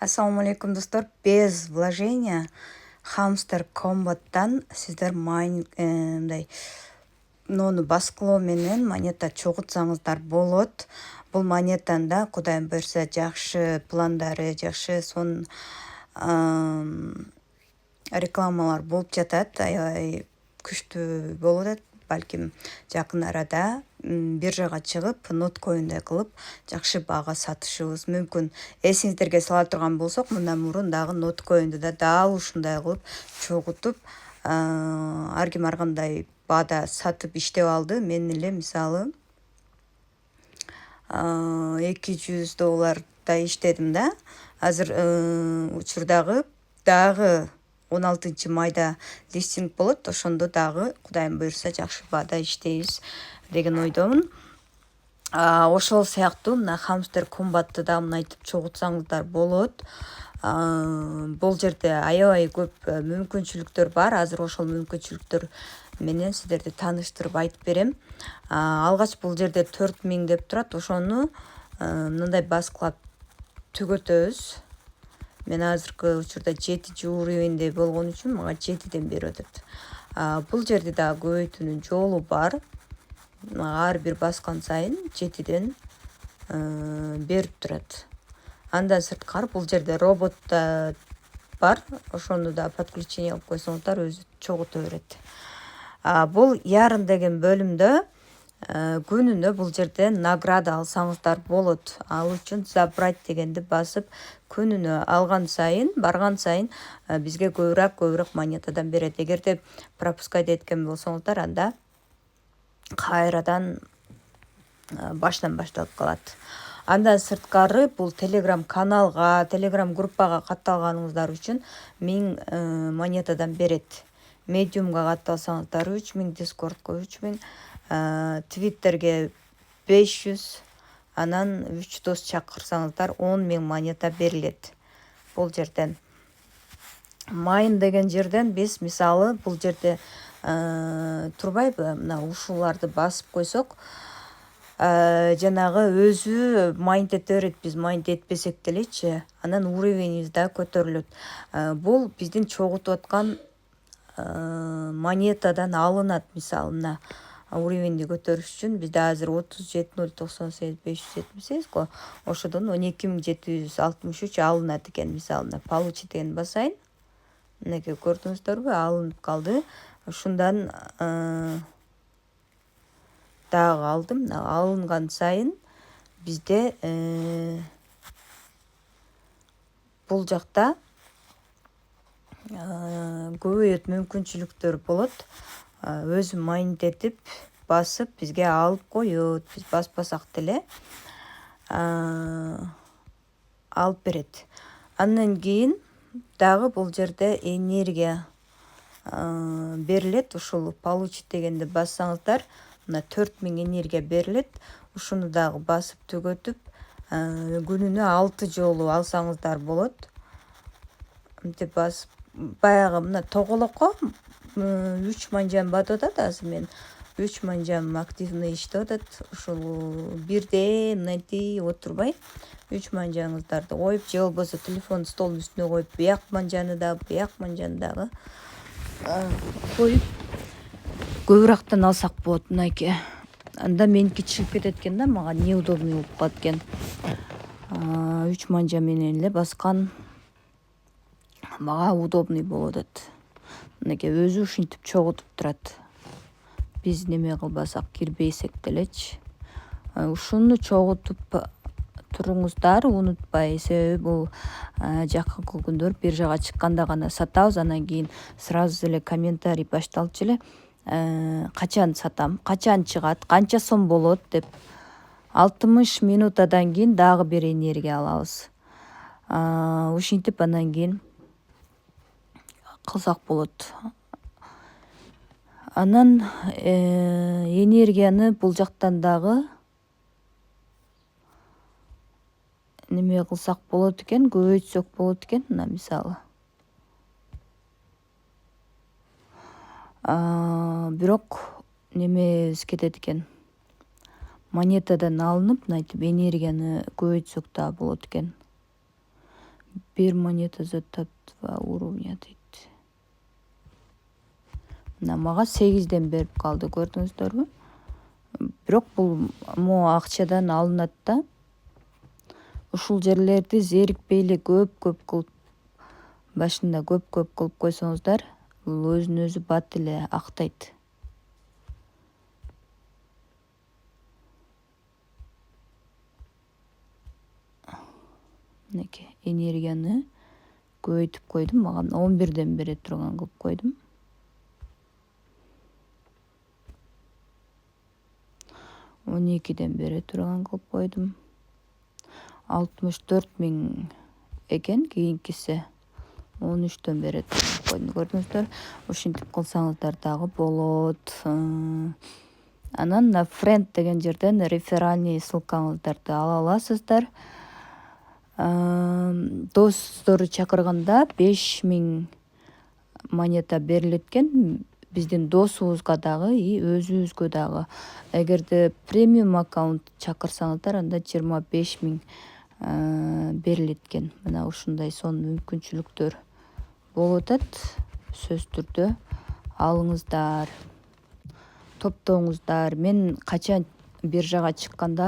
Ассаламу алейкум, достор. Без вложения хамстер комбаттан сиздер мындай нону баскылоо менен монета чогултсаңыздар болот. Бул монетанын да Кудайым буйрса жакшы пландары, жакшы сонун рекламалар болуп жатат. Аябай күчтүү болуп атат. Балким жакын арада биржага чыгып, ноткоиндей кылып жакшы баага сатышыбыз мүмкүн. Эсиңиздерге сала турган болсок, мындан мурун дагы ноткоинди да дал ушундай кылып чогултуп, ар ким ар кандай баада сатып иштеп алды. Мен эле мисалы $200 иштедим да. Азыр учурдагы дагы 16-майда листинг болот. Ошондо дагы Кудайым буйрса жакшы баада иштейбиз деген ойдомун. Ошол сыяктуу мына хамстер комбатты да мынайтип чогултсаңыздар болот. Бул жерде аябай көп мүмкүнчүлүктөр бар. Азыр ошол мүмкүнчүлүктөр менен сиздерди тааныштырып айтып берем. Алгач бул жерде 4000 деп турат. Ошону мындай баскылап түгөтөбүз. Мен азыркы учурда 7 уровеньде болгон үчүн мага 7ден берип атат. Бул жерде да көбөйтүүнүн жолу бар. Ар бир баскан сайын 7ден берип турат. Андан сырткары бул жерде робот да бар. Ошону да подключение кылып койсоңуздар өзү чогулта берет. Бул ярын деген бөлүмдө күнүнө бул жерде награда алсаңыздар болот. Ал үчүн забрать дегенди басып, күнүнө алган сайын, барган сайын бизге көбүрөөк монетадан берет. Эгерде пропускать эткен болсоңуздар, анда кайрадан баштан башталып калат. Андан сырткары бул Telegram каналга, Telegram группага катталганыңыздар үчүн 1000 монетадан берет. Mediumга катталсаңыздар 3000, Discordко 3000, Twitterге 500, анан 3 дос чакырсаңыздар 10.000 монета берилет. Бул жерден майын деген жерден биз мисалы бул жерде турбайбы, мына ушуларды басып койсок, жанагы өзү майнд эте берет. Биз майнд этпесек делечи, анан уровенибиз да көтөрүлөт. Бул биздин чогултуп аткан монетадан алынат. Мисалы мына уровенди көтөрүш үчүн бизде азыр 37,098,578 го. Ошодон 12763 алынат экен. Мисалы мына получить деген басайын. Мынеке көрдүңүздөрбү, алынып калды. Ушундан дагы алдым. Алынган сайын бизде бул жакта көбөйөт мүмкүнчүлүктөр болот. Өзү майнд этип басып бизге алып коет. Биз баспасак деле алып берет. Андан кийин дагы бул жерде энергия берилет. Ушул получить дегенди бассаңыздар, мына 4000 энергия берилет. Ушуну дагы басып түгөтүп, күнүнө 6 жолу алсаңыздар болот. Мынтип басып, баягы мына тоголокко 3 манжам батып атат. Азыр мен 3 манжам активный иштеп атат. Ушул бирде мынтип отурбай 3 манжаңыздарды коюп, же болбосо телефон столдун үстүнө коюп, буяк манжаны дагы коюп көбүрөөктөн алсак болот. Мынайки. Анда меники чыгып кетет экен да, мага неудобный болуп калат экен. 3 манжа менен эле баскан мага удобный болуп атат. Мынеке өзү ушинтип чогултуп турат. Биз неме кылбасак, кирбейсек делечи. Ушуну чогултуп туруңуздар, унутпай. Себеби бул жакынкы күндөр биржага чыкканда гана сатабыз. Анан кийин сразу эле комментарий башталчу эле. Качан сатам, качан чыгат, канча сом болот деп. 60 минутадан кийин дагы бир энергия алабыз. Ушинтип анан кийин кылсак болот. Анан энергияны бул жактан дагы неме кылсак болот экен, көбөйтсөк болот экен. Мына мисалы. Бирок немебиз кетет экен. Монетадан алынып, мынтип энергияны көбөйтсөк да болот экен. 1 монета за топ-2 уровня дейді. Мына мага 8ден беріп қалды, көрдіңіздер бе? Бирок бул акчадан алынат да. Ушул жерлерди зерикпей эле көп кылып, башында көп кылып койсоңуздар, бул өзүн өзү бат эле актайт. Мынакей, энергияны көбөйтүп койдум, мага 11ден бере турган кылып койдум. Он 2ден бере турган кылып койдум. 64.000 экен, кийинкиси 13дөн бере турган койдум, көрдүңүздөр. Ушинтип кылсаңыздар дагы болот. Анан на friend деген жерден реферальный ссылкаңыздарды ала аласыздар. Достору чакырганда 5000 монета берилет экен. Биздин досубузга дагы и өзүбүзгө дагы. Эгерде премиум аккаунт чакырсаңыздар, анда 25.000 берилет экен. Мына ушундай сонун мүмкүнчүлүктөр болуп атат. Сөзсүз түрдө алыңыздар, топтоңуздар. Мен качан биржага чыкканда